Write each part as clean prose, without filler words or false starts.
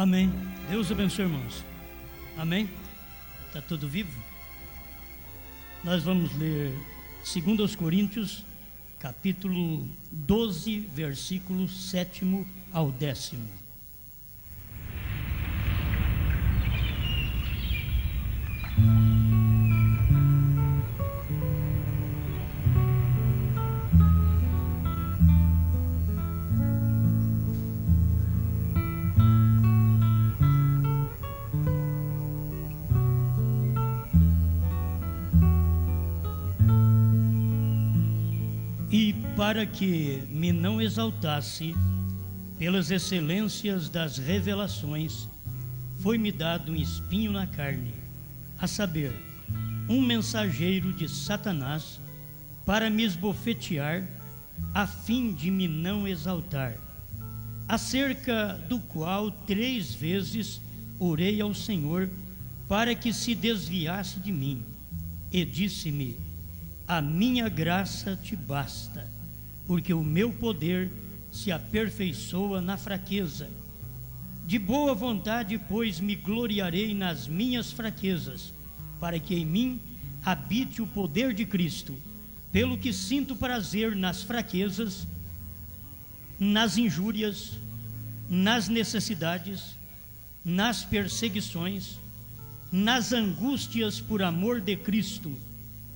Amém. Deus abençoe, irmãos. Amém. Está tudo vivo? Nós vamos ler 2 Coríntios, capítulo 12, versículo 7 ao 10. E para que me não exaltasse pelas excelências das revelações, foi-me dado um espinho na carne, a saber, um mensageiro de Satanás, para me esbofetear, a fim de me não exaltar, acerca do qual 3 vezes orei ao Senhor, para que se desviasse de mim, e disse-me: a minha graça te basta, porque o meu poder se aperfeiçoa na fraqueza. De boa vontade, pois, me gloriarei nas minhas fraquezas, para que em mim habite o poder de Cristo. Pelo que sinto prazer nas fraquezas, nas injúrias, nas necessidades, nas perseguições, nas angústias por amor de Cristo,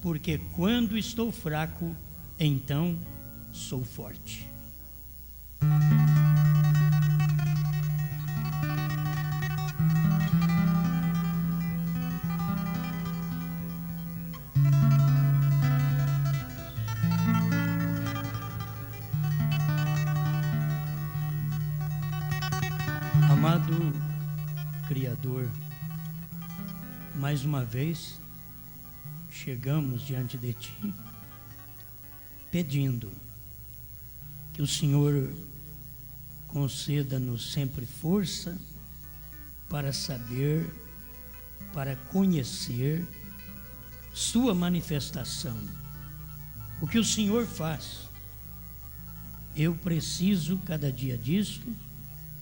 porque quando estou fraco, então sou forte. Amado Criador, mais uma vez chegamos diante de Ti, pedindo que o Senhor conceda-nos sempre força para saber, para conhecer Sua manifestação, o que o Senhor faz. Eu preciso cada dia disto,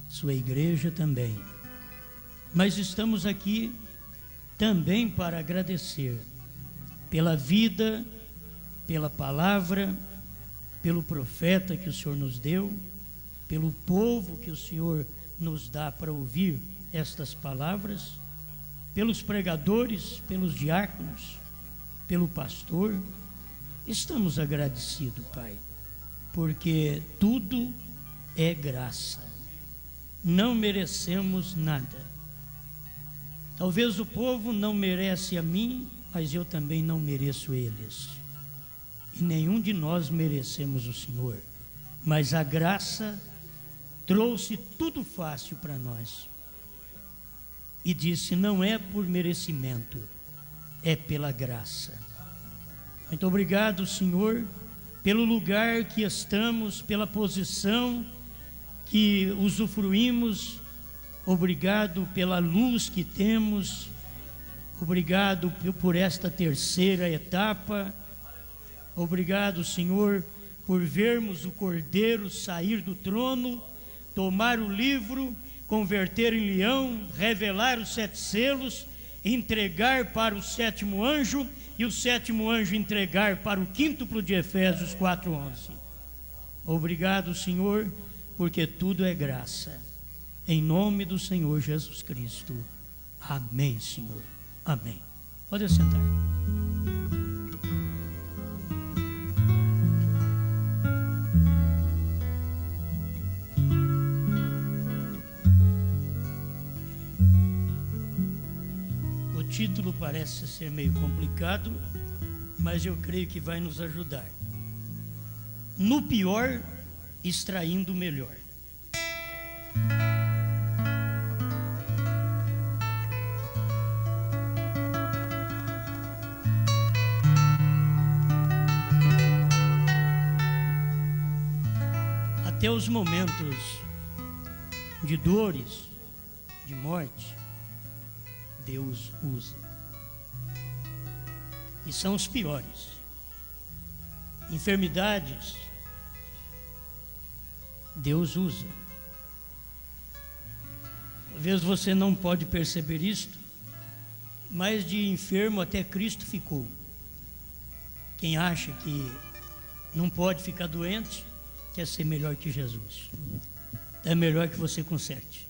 Sua igreja também, mas estamos aqui também para agradecer pela vida, pela palavra, pelo profeta que o Senhor nos deu, pelo povo que o Senhor nos dá para ouvir estas palavras, pelos pregadores, pelos diáconos, pelo pastor. Estamos agradecidos, Pai, porque tudo é graça. Não merecemos nada. Talvez o povo não merece a mim, mas eu também não mereço eles. E nenhum de nós merecemos o Senhor. Mas a graça trouxe tudo fácil para nós. E disse: não é por merecimento, é pela graça. Muito obrigado, Senhor, pelo lugar que estamos, pela posição que usufruímos. Obrigado pela luz que temos. Obrigado por esta terceira etapa. Obrigado, Senhor, por vermos o Cordeiro sair do trono, tomar o livro, converter em leão, revelar os 7 selos, entregar para o 7º anjo e o 7º anjo entregar para o quíntuplo de Efésios 4:11. Obrigado, Senhor, porque tudo é graça. Em nome do Senhor Jesus Cristo. Amém, Senhor. Amém. Pode sentar. O título parece ser meio complicado, mas eu creio que vai nos ajudar. No pior, extraindo o melhor. Até os momentos de dores, de morte, Deus usa. E são os piores. Enfermidades, Deus usa. Talvez você não pode perceber isto, mas de enfermo até Cristo ficou. Quem acha que não pode ficar doente, quer ser melhor que Jesus. É melhor que você conserte.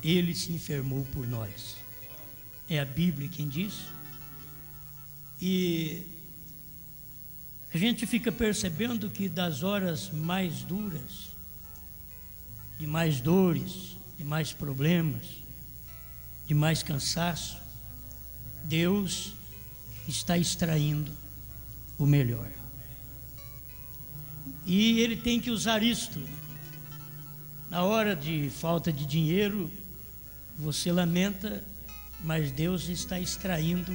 Ele se enfermou por nós. É a Bíblia quem diz. E a gente fica percebendo que das horas mais duras, de mais dores, de mais problemas, de mais cansaço, Deus está extraindo o melhor. E Ele tem que usar isto. Na hora de falta de dinheiro, você lamenta, mas Deus está extraindo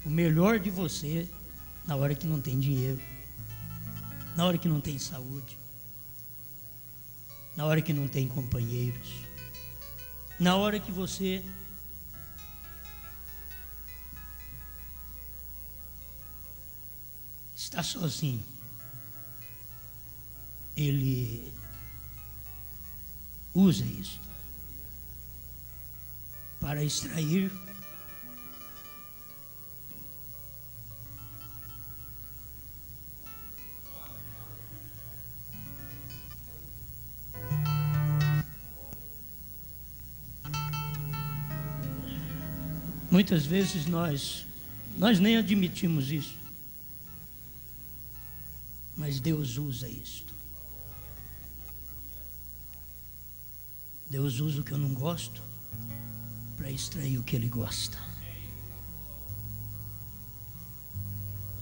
o melhor de você na hora que não tem dinheiro, na hora que não tem saúde, na hora que não tem companheiros, na hora que você está sozinho. Ele usa isto para extrair muitas vezes nós nem admitimos isso, mas Deus usa isto. Deus usa o que eu não gosto para extrair o que Ele gosta.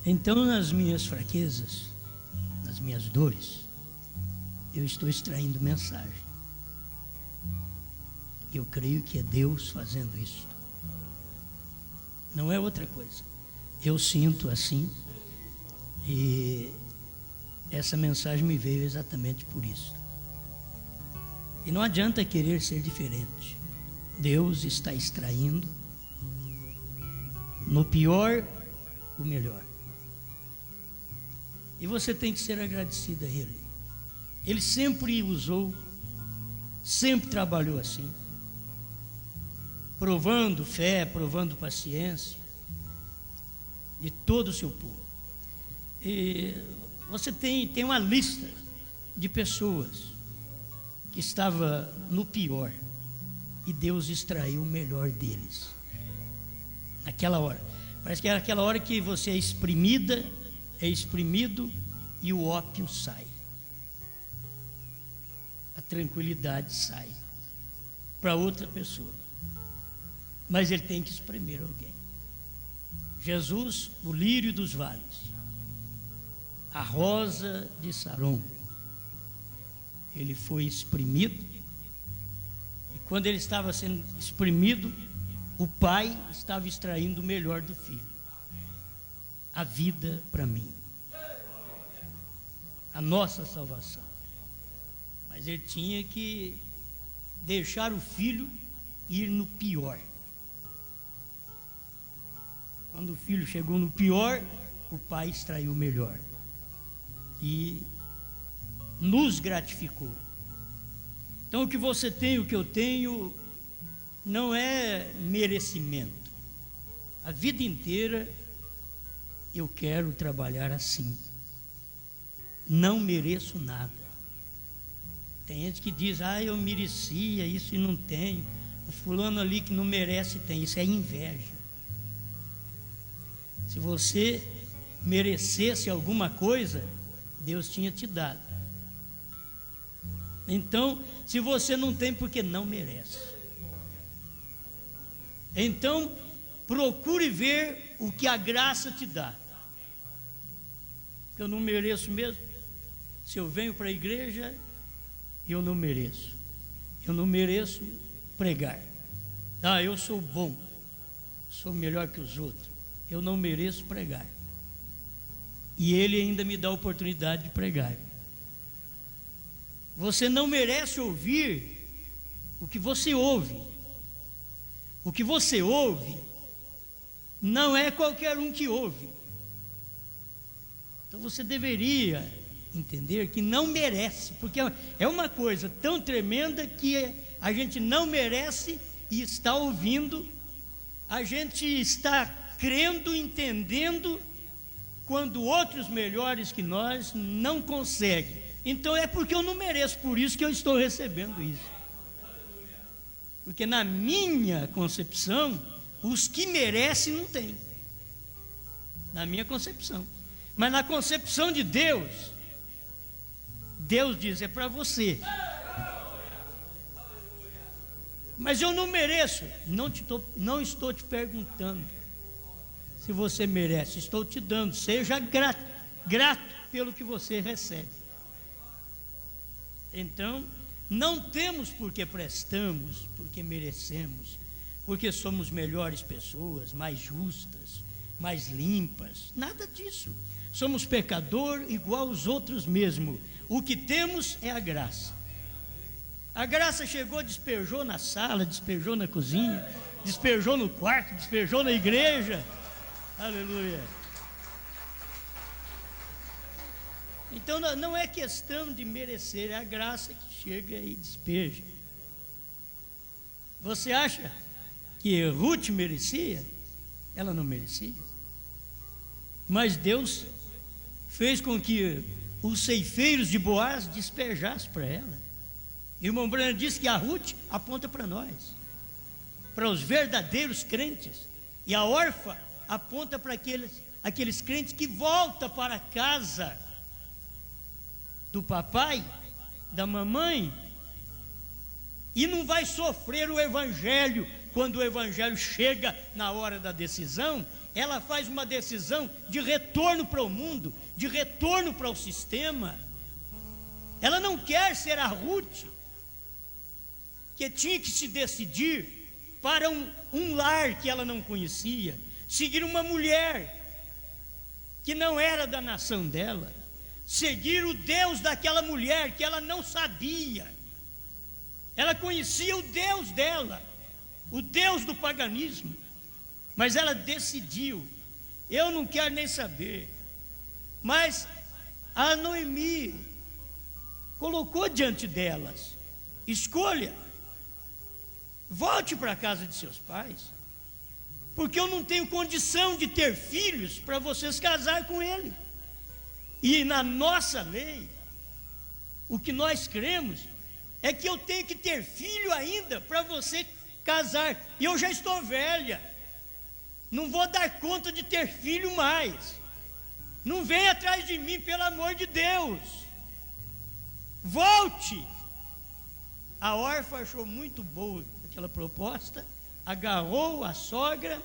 Então, nas minhas fraquezas, nas minhas dores, eu estou extraindo mensagem. Eu creio que é Deus fazendo isso. Não é outra coisa. Eu sinto assim, e essa mensagem me veio exatamente por isso. E não adianta querer ser diferente. Deus está extraindo no pior o melhor. E você tem que ser agradecido a Ele. Ele sempre usou, sempre trabalhou assim, provando fé, provando paciência de todo o seu povo. E você tem uma lista de pessoas que estava no pior e Deus extraiu o melhor deles naquela hora. Parece que era aquela hora que você é exprimido e o ópio sai, a tranquilidade sai para outra pessoa, mas ele tem que exprimir alguém. Jesus, o lírio dos vales, a rosa de Saron, ele foi exprimido, e quando ele estava sendo exprimido, o pai estava extraindo o melhor do filho, a vida para mim, a nossa salvação. Mas ele tinha que deixar o filho ir no pior. Quando o filho chegou no pior, o pai extraiu o melhor e nos gratificou. Então, o que você tem, o que eu tenho, não é merecimento. A vida inteira eu quero trabalhar assim. Não mereço nada. Tem gente que diz: eu merecia isso e não tenho. O fulano ali que não merece tem. Isso é inveja. Se você merecesse alguma coisa, Deus tinha te dado. Então, se você não tem, porque não merece. Então, procure ver o que a graça te dá. Porque eu não mereço mesmo. Se eu venho para a igreja, eu não mereço. Eu não mereço pregar. Eu sou bom, sou melhor que os outros. Eu não mereço pregar. E Ele ainda me dá a oportunidade de pregar. Você não merece ouvir o que você ouve. O que você ouve não é qualquer um que ouve. Então você deveria entender que não merece, porque é uma coisa tão tremenda que a gente não merece e está ouvindo, a gente está crendo, entendendo, quando outros melhores que nós não conseguem. Então é porque eu não mereço, por isso que eu estou recebendo isso. Porque na minha concepção, os que merecem não têm. Na minha concepção. Mas na concepção de Deus, Deus diz, é para você. Mas eu não mereço. Não estou te perguntando se você merece. Estou te dando. Seja grato pelo que você recebe. Então, não temos porque prestamos, porque merecemos, porque somos melhores pessoas, mais justas, mais limpas. Nada disso. Somos pecador igual aos outros mesmo. O que temos é a graça. A graça chegou, despejou na sala, despejou na cozinha, despejou no quarto, despejou na igreja. Aleluia. Então não é questão de merecer, é a graça que chega e despeja. Você acha que Ruth merecia? Ela não merecia. Mas Deus fez com que os ceifeiros de Boaz despejassem para ela. Irmão Branham disse que a Ruth aponta para nós, para os verdadeiros crentes, e a órfã aponta para aqueles crentes que voltam para a casa do papai, da mamãe, e não vai sofrer o evangelho. Quando o evangelho chega na hora da decisão, ela faz uma decisão de retorno para o mundo, de retorno para o sistema. Ela não quer ser a Ruth, que tinha que se decidir para um lar que ela não conhecia, seguir uma mulher que não era da nação dela, seguir o Deus daquela mulher que ela não sabia. Ela conhecia o Deus dela, o Deus do paganismo, mas ela decidiu, eu não quero nem saber. Mas a Noemi colocou diante delas, escolha, volte para a casa de seus pais, porque eu não tenho condição de ter filhos para vocês casar com ele. E na nossa lei, o que nós cremos é que eu tenho que ter filho ainda para você casar, e eu já estou velha, não vou dar conta de ter filho mais. Não venha atrás de mim, pelo amor de Deus, volte. A órfã achou muito boa aquela proposta, agarrou a sogra,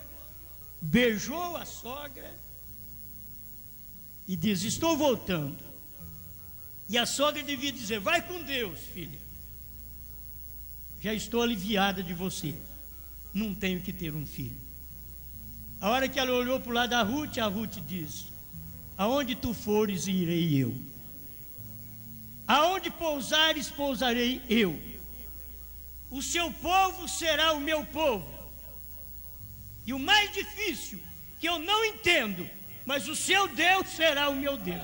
beijou a sogra e diz, estou voltando. E a sogra devia dizer, vai com Deus, filha, já estou aliviada de você, não tenho que ter um filho. A hora que ela olhou para o lado da Ruth, a Ruth diz, aonde tu fores, irei eu, aonde pousares, pousarei eu, o seu povo será o meu povo. E o mais difícil, que eu não entendo, mas o seu Deus será o meu Deus.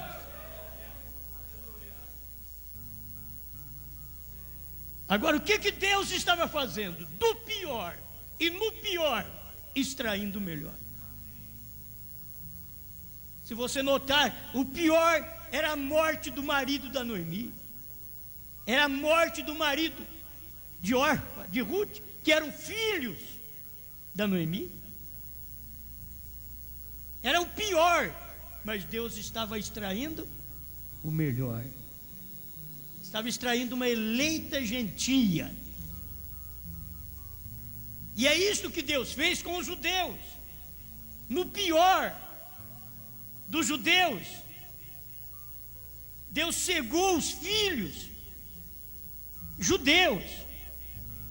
Agora, o que Deus estava fazendo? Do pior, e no pior, extraindo o melhor. Se você notar, o pior era a morte do marido da Noemi, era a morte do marido de Orfa, de Ruth, que eram filhos da Noemi. Era o pior, mas Deus estava extraindo o melhor. Estava extraindo uma eleita gentia. E é isso que Deus fez com os judeus. No pior dos judeus, Deus cegou os filhos judeus.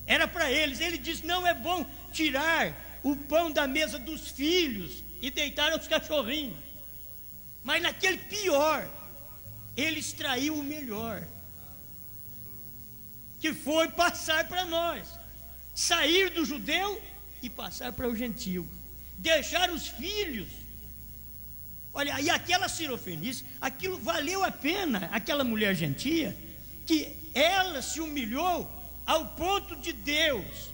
Era para eles. Ele diz, não é bom tirar o pão da mesa dos filhos e deitar aos cachorrinhos. Mas naquele pior, ele extraiu o melhor, que foi passar para nós, sair do judeu e passar para o gentio, deixar os filhos. Olha, e aquela Sirofenice, aquilo valeu a pena, aquela mulher gentia, que ela se humilhou ao ponto de Deus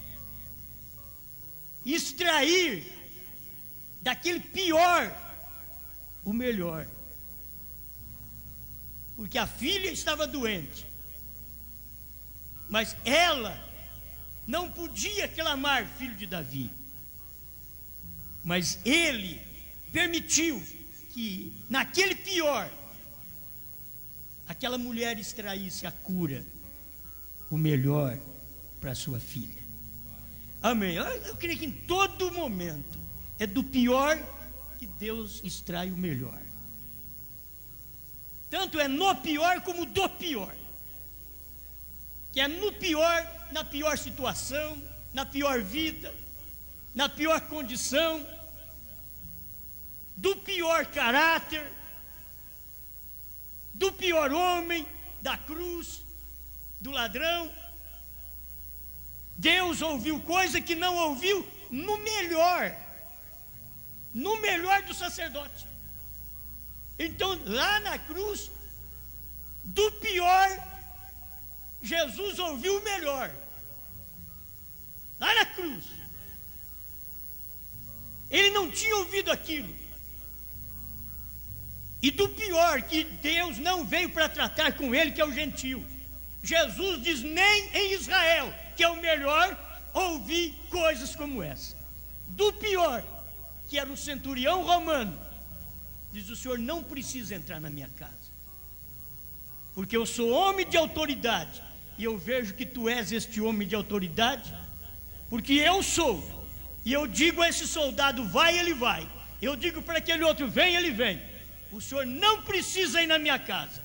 extrair daquele pior o melhor. Porque a filha estava doente, mas ela não podia clamar filho de Davi. Mas ele permitiu que naquele pior, aquela mulher extraísse a cura, o melhor para sua filha. Amém. Eu creio que em todo momento é do pior que Deus extrai o melhor. Tanto é no pior como do pior. Que é no pior, na pior situação, na pior vida, na pior condição, do pior caráter, do pior homem, da cruz, do ladrão. Deus ouviu coisa que não ouviu no melhor do sacerdote. Então, lá na cruz, do pior, Jesus ouviu o melhor. Lá na cruz. Ele não tinha ouvido aquilo. E do pior, que Deus não veio para tratar com ele, que é o gentio. Jesus diz: nem em Israel, que é o melhor, ouvi coisas como essa. Do pior, que era um centurião romano, diz: o senhor não precisa entrar na minha casa, porque eu sou homem de autoridade, e eu vejo que tu és este homem de autoridade, porque eu sou, e eu digo a esse soldado: vai, ele vai. Eu digo para aquele outro: vem, ele vem. O senhor não precisa ir na minha casa.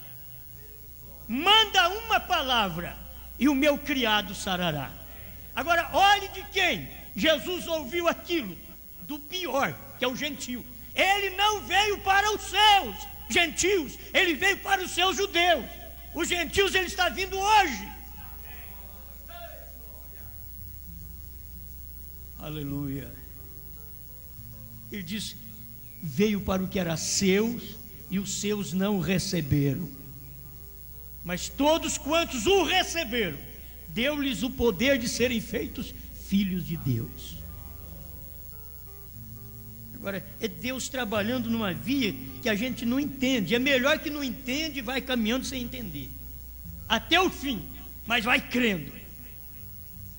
Manda uma palavra e o meu criado sarará. Agora, olhe de quem Jesus ouviu aquilo. Do pior, que é o gentio. Ele não veio para os seus gentios, ele veio para os seus judeus. Os gentios, ele está vindo hoje. Aleluia. Ele diz: veio para o que era seus, e os seus não o receberam. Mas todos quantos o receberam, deu-lhes o poder de serem feitos filhos de Deus. Agora, é Deus trabalhando numa via que a gente não entende. É melhor que não entende e vai caminhando sem entender, até o fim, mas vai crendo.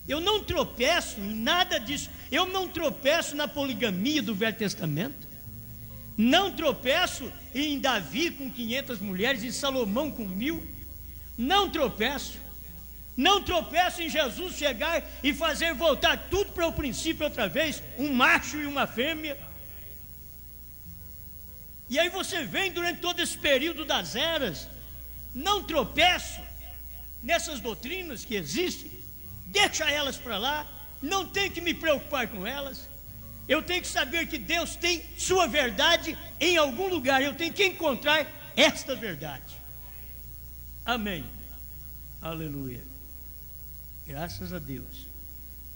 Eu não tropeço em nada disso. Eu não tropeço na poligamia do Velho Testamento. Não tropeço em Davi com 500 mulheres, em Salomão com 1000. Não tropeço. Não tropeço em Jesus chegar e fazer voltar tudo para o princípio outra vez, um macho e uma fêmea. E aí você vem durante todo esse período das eras. Não tropeço nessas doutrinas que existem. Deixa elas para lá. Não tenho que me preocupar com elas. Eu tenho que saber que Deus tem sua verdade em algum lugar. Eu tenho que encontrar esta verdade. Amém. Aleluia. Graças a Deus.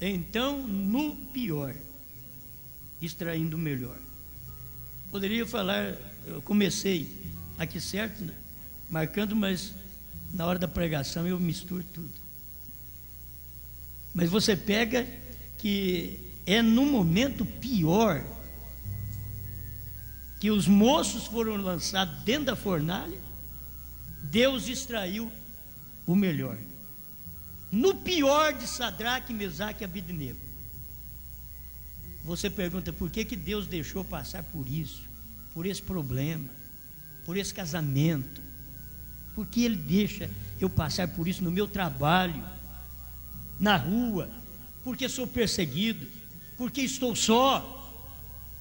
Então, no pior, extraindo o melhor. Poderia falar, eu comecei aqui certo, né? Marcando, mas na hora da pregação eu misturo tudo. Mas você pega que é no momento pior que os moços foram lançados dentro da fornalha, Deus extraiu o melhor. No pior de Sadraque, Mesaque e Abednego. Você pergunta: por que Deus deixou passar por isso, por esse problema, por esse casamento? Por que Ele deixa eu passar por isso no meu trabalho, na rua? Porque sou perseguido, porque estou só.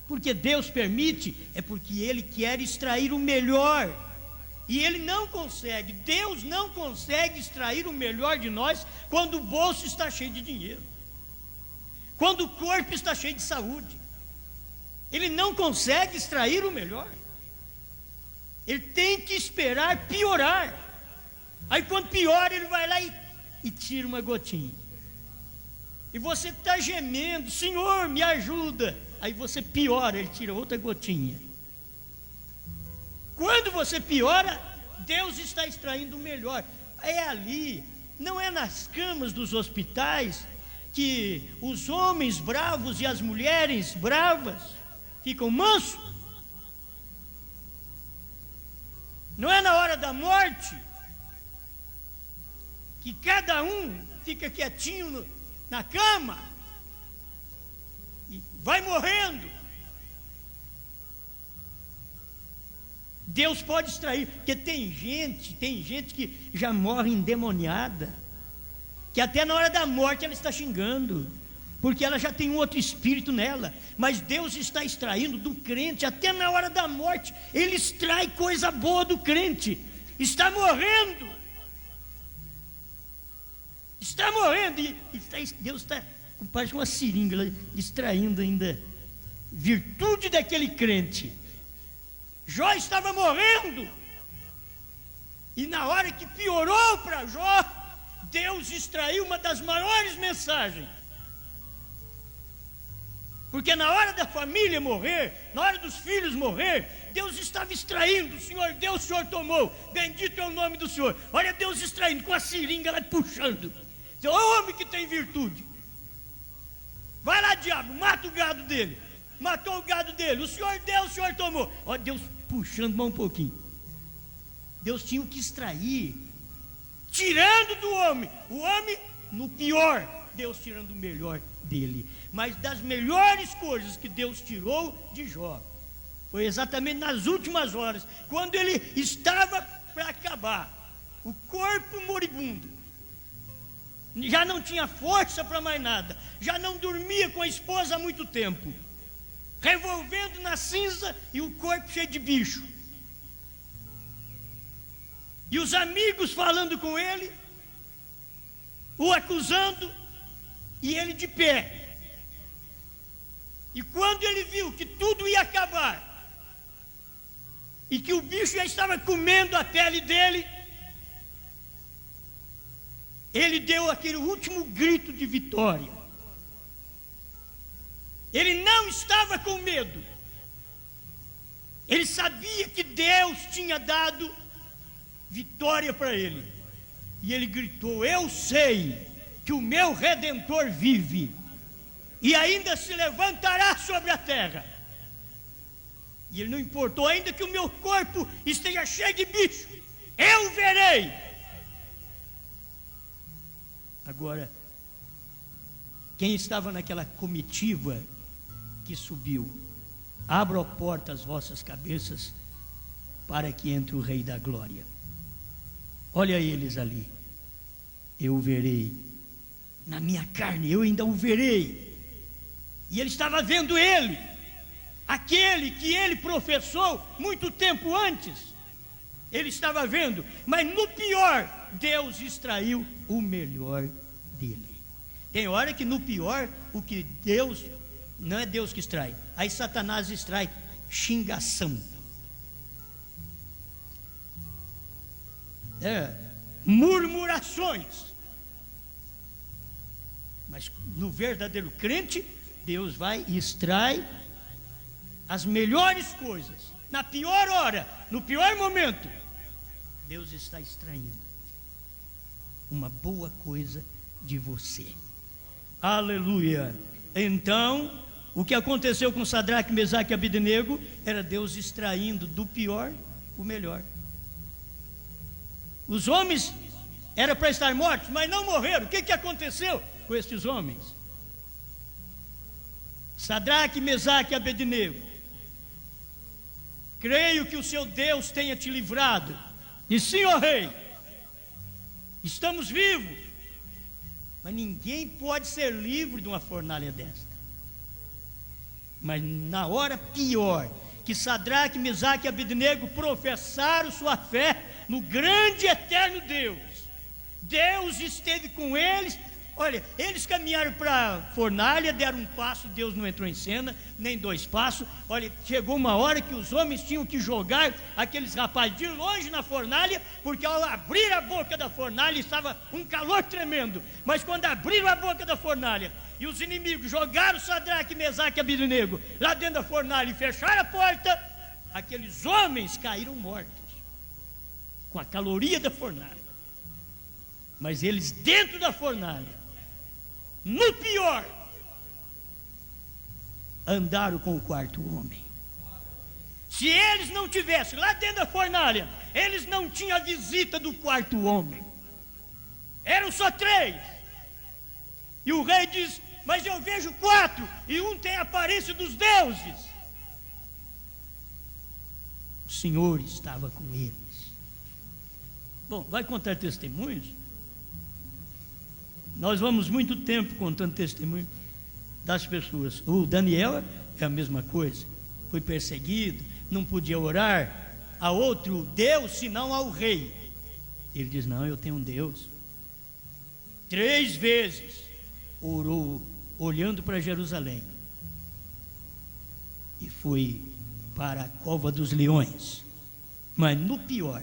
Porque Deus permite, é porque Ele quer extrair o melhor. E Ele não consegue, Deus não consegue extrair o melhor de nós quando o bolso está cheio de dinheiro, quando o corpo está cheio de saúde. Ele não consegue extrair o melhor. Ele tem que esperar piorar. Aí quando piora, Ele vai lá e tira uma gotinha. E você está gemendo: Senhor, me ajuda. Aí você piora, Ele tira outra gotinha. Quando você piora, Deus está extraindo o melhor. É ali Não é nas camas dos hospitais que os homens bravos e as mulheres bravas ficam mansos? Não é na hora da morte que cada um fica quietinho na cama e vai morrendo? Deus pode extrair, porque tem gente que já morre endemoniada, que até na hora da morte ela está xingando, porque ela já tem um outro espírito nela. Mas Deus está extraindo do crente, até na hora da morte, Ele extrai coisa boa do crente. Está morrendo, e Deus está, parece uma seringa, extraindo ainda virtude daquele crente. Jó estava morrendo, e na hora que piorou para Jó, Deus extraiu uma das maiores mensagens. Porque na hora da família morrer, na hora dos filhos morrer, Deus estava extraindo. O Senhor Deus, o Senhor tomou, bendito é o nome do Senhor. Olha Deus extraindo, com a seringa lá puxando. Ô homem que tem virtude, vai lá, diabo, mata o gado dele. Matou o gado dele, o Senhor Deus, o Senhor tomou. Olha Deus puxando mais um pouquinho. Deus tinha que extrair, tirando do homem, o homem no pior, Deus tirando o melhor dele. Mas das melhores coisas que Deus tirou de Jó, foi exatamente nas últimas horas, quando ele estava para acabar, o corpo moribundo, já não tinha força para mais nada, já não dormia com a esposa há muito tempo, revolvendo na cinza e o corpo cheio de bicho, e os amigos falando com ele, o acusando, e ele de pé. E quando ele viu que tudo ia acabar, e que o bicho já estava comendo a pele dele, ele deu aquele último grito de vitória. Ele não estava com medo, ele sabia que Deus tinha dado vitória para ele, e ele gritou: eu sei que o meu Redentor vive, e ainda se levantará sobre a terra, e ele não importou, ainda que o meu corpo esteja cheio de bicho, eu verei. Agora, quem estava naquela comitiva que subiu: abra a porta as vossas cabeças, para que entre o Rei da Glória. Olha eles ali, eu o verei, na minha carne eu ainda o verei. E ele estava vendo ele, aquele que ele professou muito tempo antes, ele estava vendo, mas no pior, Deus extraiu o melhor dele. Tem hora que no pior, o que Deus, não é Deus que extrai, aí Satanás extrai xingação, murmurações. Mas no verdadeiro crente, Deus vai e extrai as melhores coisas. Na pior hora, no pior momento, Deus está extraindo uma boa coisa de você. Aleluia. Então, o que aconteceu com Sadraque, Mesaque e Abednego era Deus extraindo do pior o melhor. Os homens eram para estar mortos, mas não morreram. O que aconteceu com estes homens? Sadraque, Mesaque e Abednego, creio que o seu Deus tenha te livrado. E sim, ó rei, estamos vivos, mas ninguém pode ser livre de uma fornalha desta. Mas na hora pior, que Sadraque, Mesaque e Abednego professaram sua fé no grande e eterno Deus, Deus esteve com eles. Olha, eles caminharam para a fornalha, deram um passo, Deus não entrou em cena, nem dois passos. Olha, chegou uma hora que os homens tinham que jogar aqueles rapazes de longe na fornalha, porque ao abrir a boca da fornalha estava um calor tremendo. Mas quando abriram a boca da fornalha e os inimigos jogaram Sadraque, Mesaque e Abednego lá dentro da fornalha e fecharam a porta, aqueles homens caíram mortos com a caloria da fornalha. Mas eles dentro da fornalha, no pior, andaram com o quarto homem. Se eles não tivessem lá dentro da fornalha, eles não tinham a visita do quarto homem. Eram só 3. E o rei diz: mas eu vejo 4, e um tem a aparência dos deuses. O Senhor estava com eles. Bom, vai contar testemunhos? Nós vamos muito tempo contando testemunho das pessoas. O Daniel é a mesma coisa. Foi perseguido, não podia orar a outro Deus senão ao rei. Ele diz: não, eu tenho um Deus. 3 vezes orou olhando para Jerusalém e foi para a cova dos leões. Mas no pior,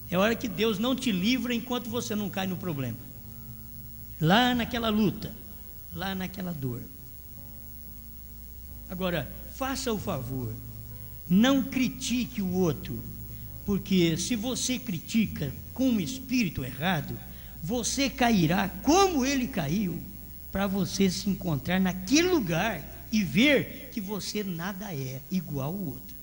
é hora que Deus não te livra enquanto você não cai no problema. Lá naquela luta, lá naquela dor. Agora, faça o favor, não critique o outro, porque se você critica com um espírito errado, você cairá como ele caiu, para você se encontrar naquele lugar e ver que você nada é igual ao outro.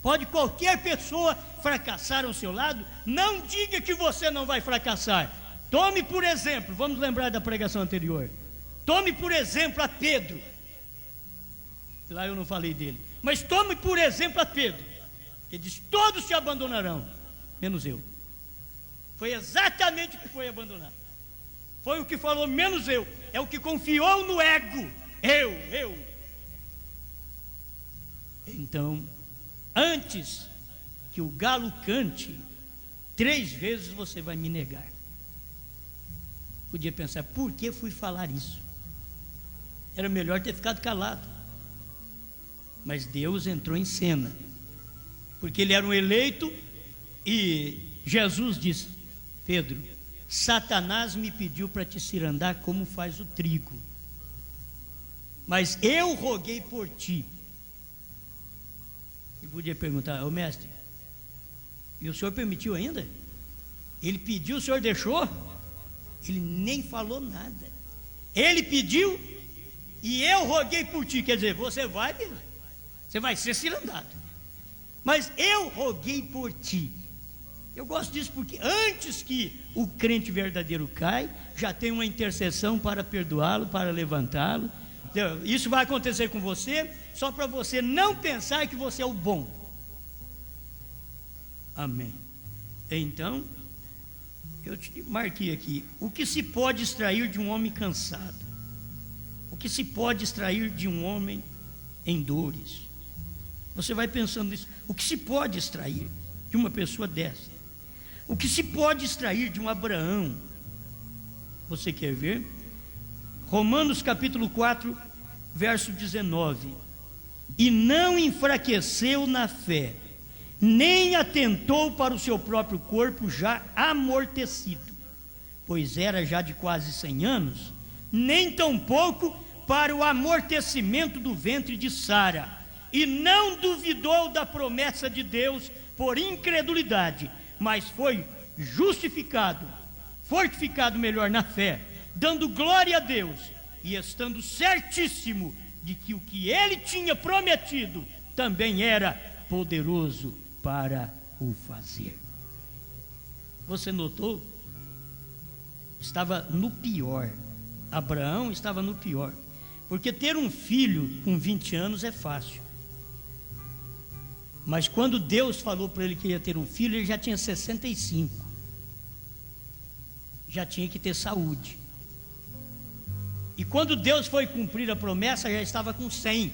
Pode qualquer pessoa fracassar ao seu lado, não diga que você não vai fracassar. Tome por exemplo, vamos lembrar da pregação anterior, tome por exemplo a Pedro. Lá eu não falei dele, mas tome por exemplo a Pedro, que diz: todos te abandonarão, menos eu. Foi exatamente o que foi abandonado. Foi o que falou: menos eu. É o que confiou no ego. Eu. Então, antes que o galo cante, 3 vezes você vai me negar. Podia pensar: por que fui falar isso? Era melhor ter ficado calado. Mas Deus entrou em cena, porque ele era um eleito. E Jesus disse: Pedro, Satanás me pediu para te cirandar como faz o trigo, mas eu roguei por ti. E podia perguntar: ô mestre, e o senhor permitiu ainda? Ele pediu, o senhor deixou? Ele nem falou nada. Ele pediu e eu roguei por ti. Quer dizer, você vai ser cirandado, mas eu roguei por ti. Eu gosto disso porque antes que o crente verdadeiro caia, já tem uma intercessão para perdoá-lo, para levantá-lo. Isso vai acontecer com você, só para você não pensar que você é o bom. Amém. Então, eu te marquei aqui: o que se pode extrair de um homem cansado? O que se pode extrair de um homem em dores? Você vai pensando nisso. O que se pode extrair de uma pessoa dessa? O que se pode extrair de um Abraão? Você quer ver? Romanos capítulo 4, verso 19: e não enfraqueceu na fé, nem atentou para o seu próprio corpo já amortecido, pois era já de quase 100 anos, nem tampouco para o amortecimento do ventre de Sara, e não duvidou da promessa de Deus por incredulidade, mas foi justificado, fortificado melhor na fé, dando glória a Deus, e estando certíssimo de que o que ele tinha prometido também era poderoso para o fazer. Você notou? Estava no pior. Abraão estava no pior, porque ter um filho com 20 anos é fácil. Mas quando Deus falou para ele que ia ter um filho, ele já tinha 65. Já tinha que ter saúde. E quando Deus foi cumprir a promessa, já estava com 100.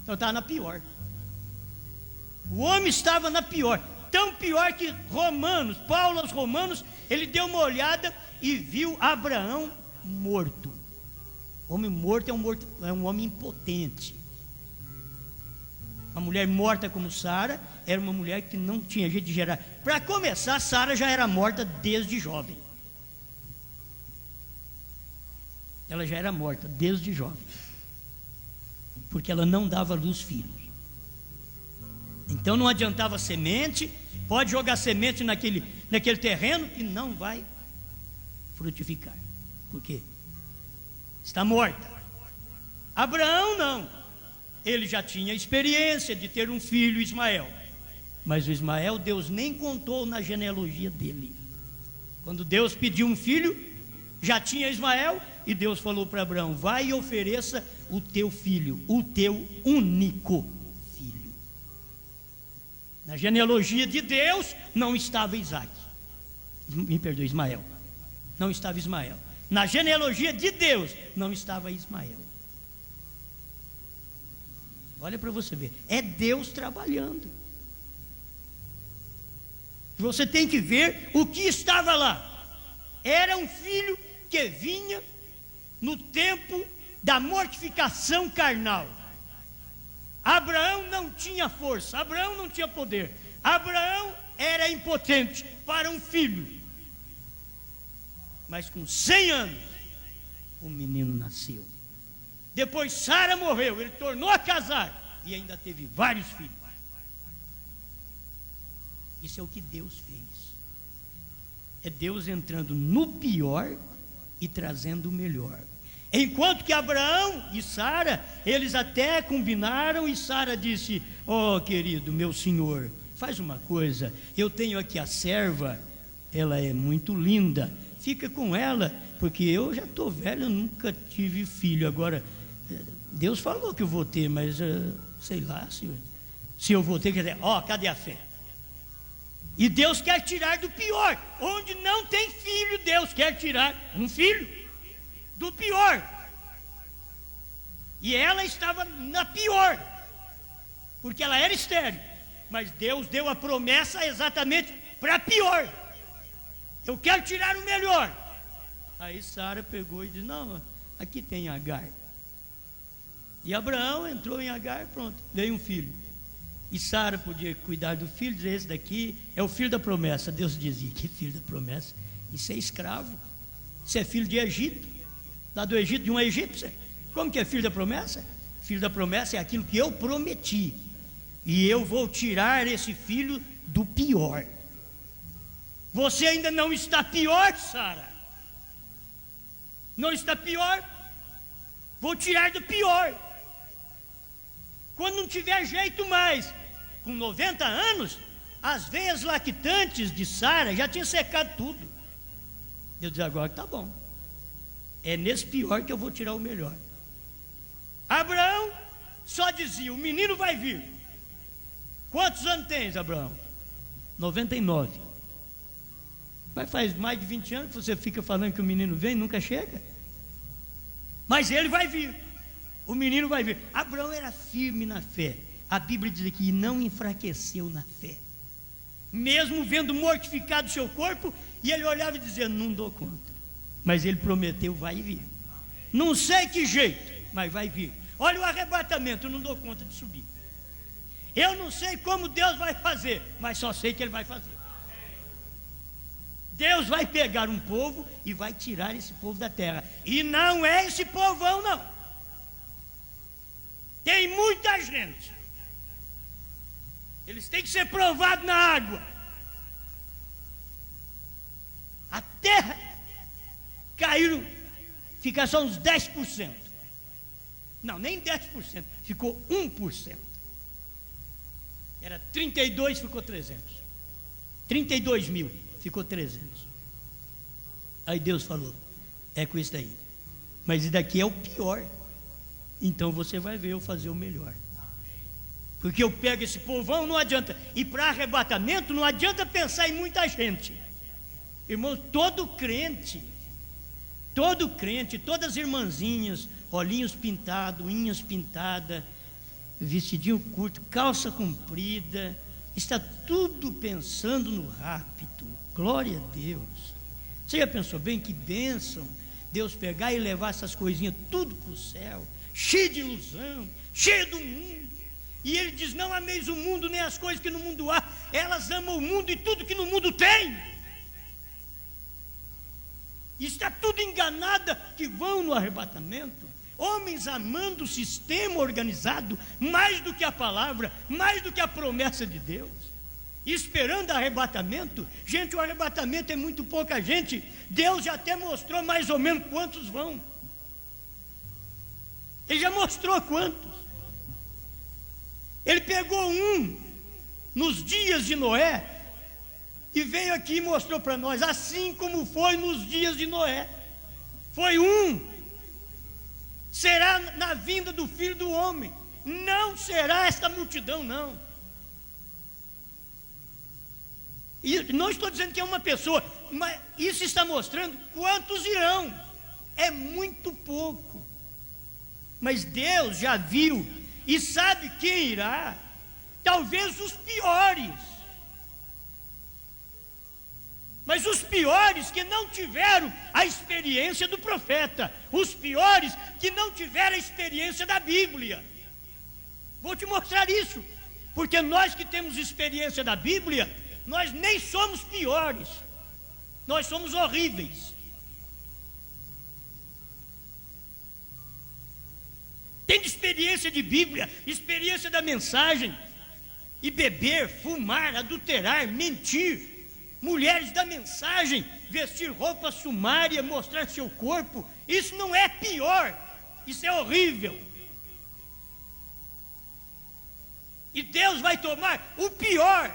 Então estava na pior. O homem estava na pior. Tão pior que Paulo aos Romanos, ele deu uma olhada e viu Abraão morto. Homem morto é um homem impotente. Uma mulher morta como Sara era uma mulher que não tinha jeito de gerar. Para começar, Sara já era morta desde jovem. Ela já era morta desde jovem, porque ela não dava luz filhos. Então não adiantava semente. Pode jogar semente naquele terreno que não vai frutificar. Por quê? Está morta. Abraão não. Ele já tinha experiência de ter um filho, Ismael. Mas o Ismael, Deus nem contou na genealogia dele. Quando Deus pediu um filho, já tinha Ismael, e Deus falou para Abraão: vai e ofereça o teu filho, o teu único filho. Na genealogia de Deus não estava Isaac. Me perdoe, Ismael. Não estava Ismael. Na genealogia de Deus não estava Ismael. Olha para você ver, é Deus trabalhando. Você tem que ver o que estava lá. Era um filho que vinha no tempo da mortificação carnal. Abraão não tinha força, Abraão não tinha poder, Abraão era impotente para um filho. Mas com 100 anos, o menino nasceu. Depois Sara morreu, ele tornou a casar e ainda teve vários filhos. Isso é o que Deus fez. É Deus entrando no pior e trazendo o melhor. Enquanto que Abraão e Sara, eles até combinaram, e Sara disse: ó, querido, meu senhor, faz uma coisa, eu tenho aqui a serva, ela é muito linda, fica com ela, porque eu já estou velho, eu nunca tive filho. Agora, Deus falou que eu vou ter, mas sei lá, se eu vou ter, quer dizer, cadê a fé? E Deus quer tirar do pior. Onde não tem filho, Deus quer tirar um filho do pior. E ela estava na pior, porque ela era estéril. Mas Deus deu a promessa exatamente para pior. Eu quero tirar o melhor. Aí Sara pegou e disse: não, aqui tem Agar. E Abraão entrou em Agar, pronto, veio um filho. E Sara podia cuidar do filho, dizer: esse daqui é o filho da promessa. Deus dizia: que filho da promessa? Isso é escravo, isso é filho de Egito, lá do Egito, de um egípcio. Como que é filho da promessa? Filho da promessa é aquilo que eu prometi, e eu vou tirar esse filho do pior. Você ainda não está pior, Sara? Não está pior? Vou tirar do pior. Quando não tiver jeito mais, com 90 anos, as veias lactantes de Sara já tinham secado tudo. Deus diz: agora tá bom, é nesse pior que eu vou tirar o melhor. Abraão só dizia: o menino vai vir. Quantos anos tens, Abraão? 99. Mas faz mais de 20 anos que você fica falando que o menino vem e nunca chega. Mas ele vai vir, o menino vai vir. Abraão era firme na fé. A Bíblia diz aqui: e não enfraqueceu na fé, mesmo vendo mortificado o seu corpo. E ele olhava e dizia: não dou conta. Mas ele prometeu: vai vir. Não sei que jeito, mas vai vir. Olha o arrebatamento, eu não dou conta de subir. Eu não sei como Deus vai fazer, mas só sei que Ele vai fazer. Deus vai pegar um povo e vai tirar esse povo da terra. E não é esse povão, não. Tem muita gente. Eles têm que ser provados na água. A terra caiu, fica só uns 10%. Não, nem 10%, ficou 1%. Era 32, ficou 300. 32 mil, ficou 300. Aí Deus falou: é com isso daí. Mas isso daqui é o pior. Então você vai ver eu fazer o melhor. Porque eu pego esse povão, não adianta. E para arrebatamento não adianta pensar em muita gente. Irmãos, todo crente, todas as irmãzinhas, olhinhos pintados, unhas pintadas, vestidinho curto, calça comprida, está tudo pensando no rapto. Glória a Deus. Você já pensou bem que bênção Deus pegar e levar essas coisinhas tudo para o céu, cheio de ilusão, cheio do mundo. E Ele diz: não ameis o mundo, nem as coisas que no mundo há. Elas amam o mundo e tudo que no mundo tem. Está tudo enganada que vão no arrebatamento. Homens amando o sistema organizado mais do que a palavra, mais do que a promessa de Deus. esperando arrebatamento. Gente, o arrebatamento é muito pouca gente. Deus já até mostrou mais ou menos quantos vão. Ele já mostrou quantos. Ele pegou um nos dias de Noé e veio aqui e mostrou para nós, assim como foi nos dias de Noé. Foi um. Será na vinda do Filho do Homem. Não será esta multidão, não. E não estou dizendo que é uma pessoa, mas isso está mostrando quantos irão. É muito pouco. Mas Deus já viu e sabe quem irá. Talvez os piores. Mas os piores que não tiveram a experiência do profeta. Os piores que não tiveram a experiência da Bíblia. Vou te mostrar isso. Porque nós que temos experiência da Bíblia, nós nem somos piores. Nós somos horríveis. Tem experiência de Bíblia, experiência da mensagem. E beber, fumar, adulterar, mentir. Mulheres da mensagem, vestir roupa sumária, mostrar seu corpo. Isso não é pior, isso é horrível. E Deus vai tomar o pior.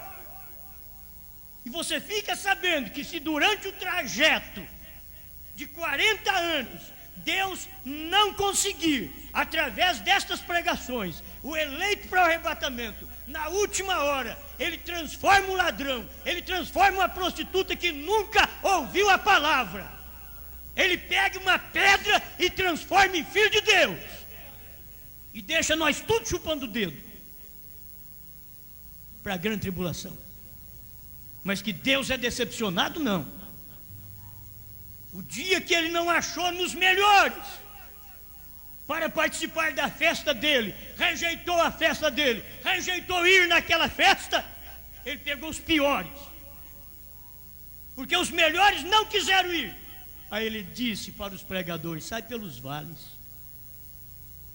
E você fica sabendo que se durante o trajeto de 40 anos Deus não conseguir, através destas pregações, o eleito para o arrebatamento, na última hora, ele transforma um ladrão, ele transforma uma prostituta que nunca ouviu a palavra. Ele pega uma pedra e transforma em filho de Deus. E deixa nós tudo chupando o dedo para a grande tribulação. Mas que Deus é decepcionado, não. O dia que ele não achou nos melhores para participar da festa dele, rejeitou a festa dele, rejeitou ir naquela festa, ele pegou os piores, porque os melhores não quiseram ir. Aí ele disse para os pregadores: sai pelos vales,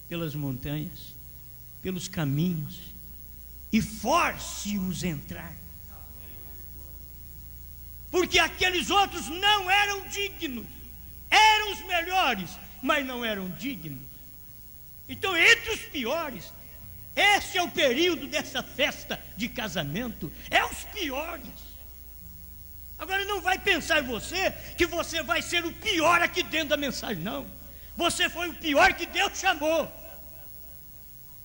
pelas montanhas, pelos caminhos, e force-os a entrar. Porque aqueles outros não eram dignos, eram os melhores, mas não eram dignos. Então, entre os piores, esse é o período dessa festa de casamento, é os piores. Agora não vai pensar você que você vai ser o pior aqui dentro da mensagem, não. Você foi o pior que Deus chamou.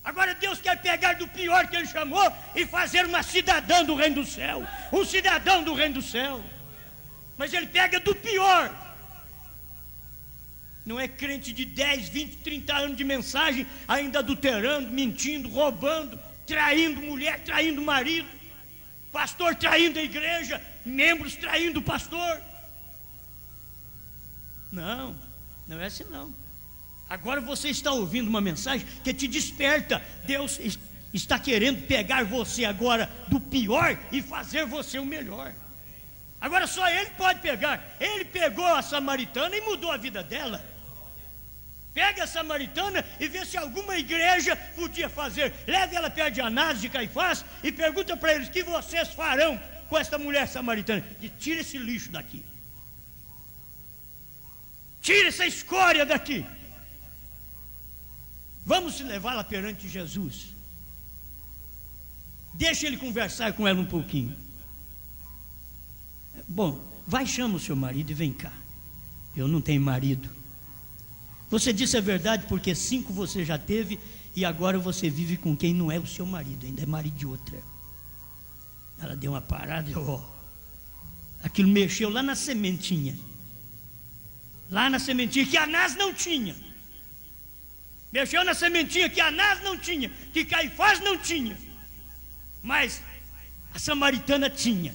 Agora Deus quer pegar do pior que Ele chamou e fazer uma cidadã do reino do céu, um cidadão do reino do céu. Mas Ele pega do pior. Não é crente de 10, 20, 30 anos de mensagem, ainda adulterando, mentindo, roubando, traindo mulher, traindo marido, pastor traindo a igreja, membros traindo o pastor. Não, não é assim não. Agora você está ouvindo uma mensagem que te desperta. Deus está querendo pegar você agora do pior e fazer você o melhor. Agora só Ele pode pegar. Ele pegou a samaritana e mudou a vida dela. Pega a samaritana e vê se alguma igreja podia fazer. Leve ela perto de Anás, de Caifás, e pergunta para eles: o que vocês farão com essa mulher samaritana? E tira esse lixo daqui. Tira essa escória daqui. Vamos levá-la perante Jesus. Deixa ele conversar com ela um pouquinho. Bom, vai, chama o seu marido e vem cá. Eu não tenho marido. Você disse a verdade, porque 5 você já teve e agora você vive com quem não é o seu marido, ainda é marido de outra. Ela deu uma parada e aquilo mexeu lá na sementinha. Lá na sementinha que Anás não tinha. Mexeu na sementinha que Anás não tinha, que Caifás não tinha, mas a samaritana tinha.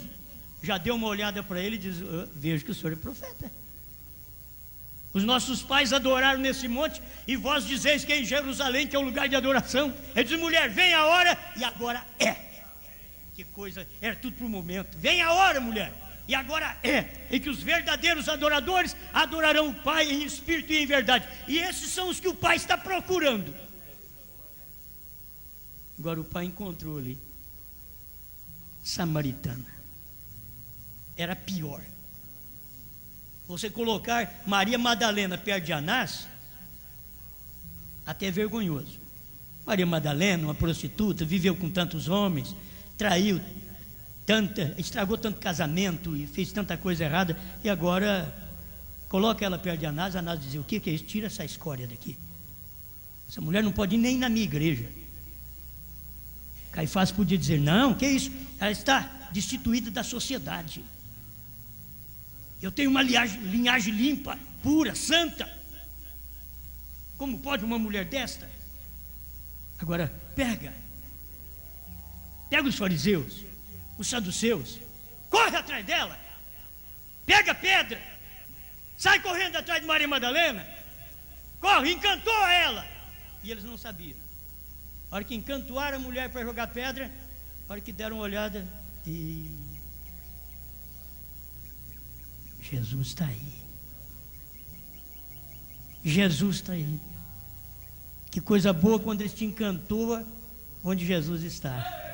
Já deu uma olhada para ele e diz: vejo que o senhor é profeta. Os nossos pais adoraram nesse monte, e vós dizeis que é em Jerusalém que é o lugar de adoração. Ele diz: mulher, vem a hora, e agora é. Que coisa, era tudo para o momento. Vem a hora, mulher, e agora é, em que os verdadeiros adoradores adorarão o Pai em espírito e em verdade. E esses são os que o Pai está procurando. Agora o Pai encontrou ali samaritana. Era pior. Você colocar Maria Madalena perto de Anás, até é vergonhoso. Maria Madalena, uma prostituta, viveu com tantos homens, traiu estragou tanto casamento e fez tanta coisa errada, e agora coloca ela perto de Anás. Anás dizia: o que é isso? Tira essa escória daqui. Essa mulher não pode ir nem na minha igreja. Caifás podia dizer: não, que é isso? Ela está destituída da sociedade. Eu tenho uma linhagem limpa, pura, santa. Como pode uma mulher desta? Agora, pega os fariseus, os saduceus, corre atrás dela, pega a pedra, sai correndo atrás de Maria Madalena, corre, encantou ela. E eles não sabiam. A hora que encantoaram a mulher para jogar pedra, a hora que deram uma olhada, e Jesus está aí. Jesus está aí. Que coisa boa quando ele te encantou onde Jesus está.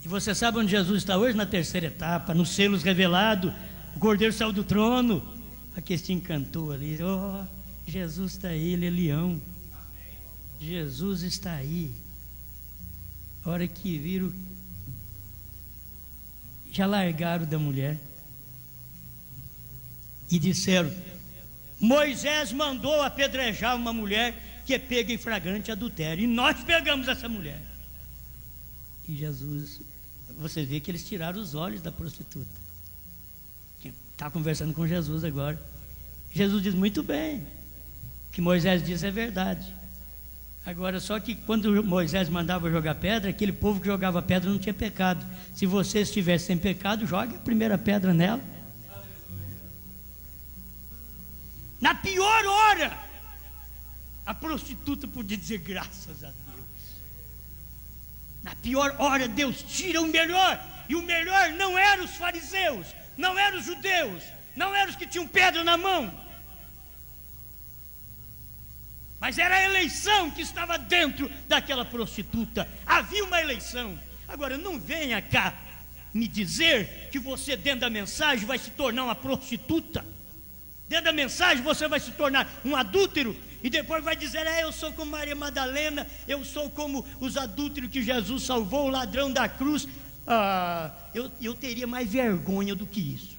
E você sabe onde Jesus está hoje? Na terceira etapa, nos selos revelados. O Cordeiro saiu do trono. Aqui te encantou ali. Oh, Jesus está aí, ele é leão. Jesus está aí. A hora que viram, já largaram da mulher e disseram: Moisés mandou apedrejar uma mulher que é pega em flagrante adultério, e nós pegamos essa mulher. E Jesus, você vê que eles tiraram os olhos da prostituta, que está conversando com Jesus agora. Jesus diz: muito bem, o que Moisés diz é verdade. Agora, só que quando Moisés mandava jogar pedra, aquele povo que jogava pedra não tinha pecado. Se você estivesse sem pecado, jogue a primeira pedra nela. Na pior hora, a prostituta podia dizer: graças a Deus. Na pior hora, Deus tira o melhor. E o melhor não eram os fariseus, não eram os judeus, não eram os que tinham pedra na mão, mas era a eleição que estava dentro daquela prostituta. Havia uma eleição. Agora, não venha cá me dizer que você, dentro da mensagem, vai se tornar uma prostituta. Dentro da mensagem você vai se tornar um adúltero, e depois vai dizer: eu sou como Maria Madalena, eu sou como os adúlteros que Jesus salvou, o ladrão da cruz. Eu teria mais vergonha do que isso,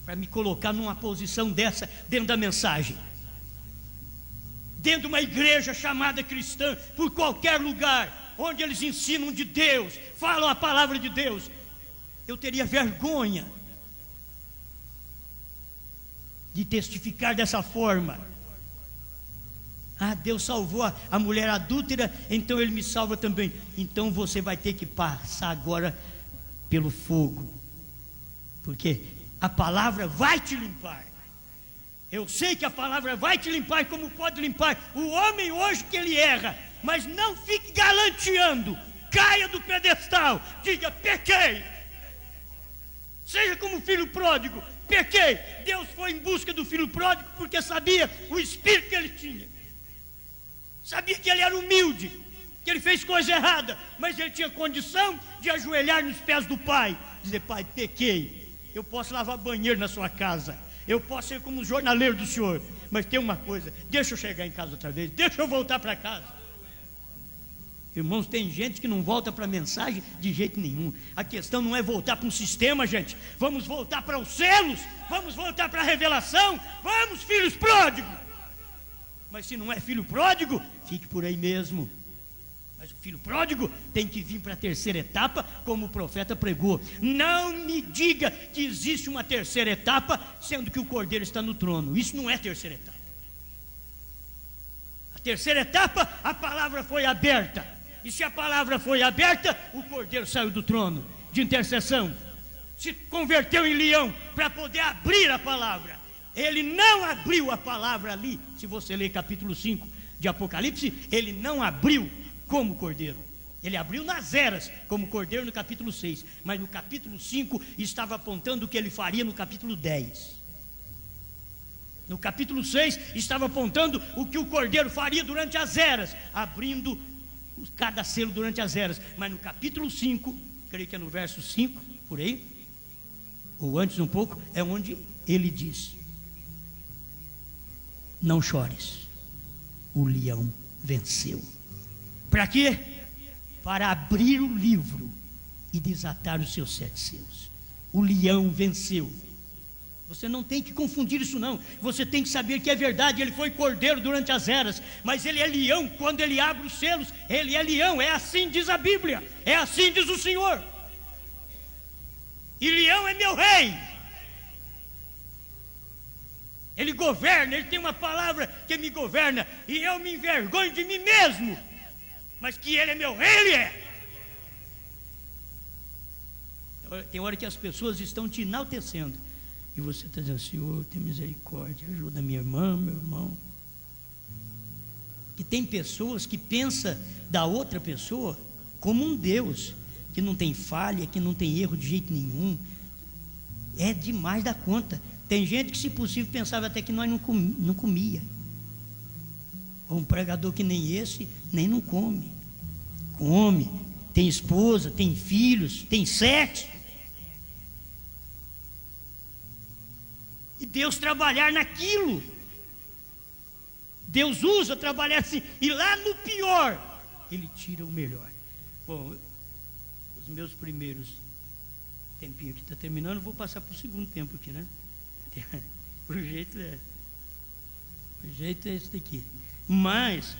para me colocar numa posição dessa dentro da mensagem, dentro de uma igreja chamada cristã, por qualquer lugar onde eles ensinam de Deus, falam a palavra de Deus. Eu teria vergonha de testificar dessa forma. Deus salvou a mulher adúltera, então Ele me salva também. Então você vai ter que passar agora pelo fogo, porque a palavra vai te limpar. Eu sei que a palavra vai te limpar, como pode limpar o homem hoje que ele erra. Mas não fique galanteando, caia do pedestal, diga: pequei. Seja como o filho pródigo: pequei. Deus foi em busca do filho pródigo porque sabia o espírito que ele tinha, sabia que ele era humilde, que ele fez coisa errada, mas ele tinha condição de ajoelhar nos pés do pai, dizer: pai, pequei. Eu posso lavar banheiro na sua casa, eu posso ser como um jornaleiro do senhor, mas tem uma coisa: deixa eu chegar em casa outra vez, deixa eu voltar para casa. Irmãos, tem gente que não volta para a mensagem de jeito nenhum. A questão não é voltar para um sistema, gente. Vamos voltar para os selos, vamos voltar para a revelação. Vamos, filhos pródigos. Mas se não é filho pródigo, fique por aí mesmo. Mas o filho pródigo tem que vir para a terceira etapa, como o profeta pregou. Não me diga que existe uma terceira etapa, sendo que o Cordeiro está no trono. Isso não é terceira etapa. A terceira etapa, a palavra foi aberta. E se a palavra foi aberta, o Cordeiro saiu do trono de intercessão, se converteu em leão para poder abrir a palavra. Ele não abriu a palavra ali. Se você ler capítulo 5 de Apocalipse, ele não abriu como Cordeiro. Ele abriu nas eras como Cordeiro no capítulo 6, mas no capítulo 5 estava apontando o que ele faria no capítulo 10. No capítulo 6 estava apontando o que o Cordeiro faria durante as eras, abrindo cada selo durante as eras. Mas no capítulo 5, creio que é no verso 5, por aí, ou antes um pouco, é onde ele diz: não chores, o leão venceu. Para quê? Para abrir o livro e desatar os seus 7 selos. O leão venceu. Você não tem que confundir isso não. Você tem que saber que é verdade. Ele foi cordeiro durante as eras, mas ele é leão quando ele abre os selos. Ele é leão, é assim diz a Bíblia, é assim diz o Senhor. E leão é meu rei. Ele governa, ele tem uma palavra que me governa, e eu me envergonho de mim mesmo, mas que ele é meu rei, ele é. Tem hora que as pessoas estão te enaltecendo e você está dizendo: Senhor, tem misericórdia, ajuda minha irmã, meu irmão. Que tem pessoas que pensam da outra pessoa como um Deus, que não tem falha, que não tem erro de jeito nenhum. É demais da conta. Tem gente que, se possível, pensava até que nós não comia. Um pregador que nem esse, nem não come. Come, tem esposa, tem filhos, tem 7. E Deus trabalhar naquilo. Deus usa trabalhar assim. E lá no pior, Ele tira o melhor. Bom, os meus primeiros tempinho aqui está terminando, vou passar para o segundo tempo aqui, né? O jeito é esse daqui. Mas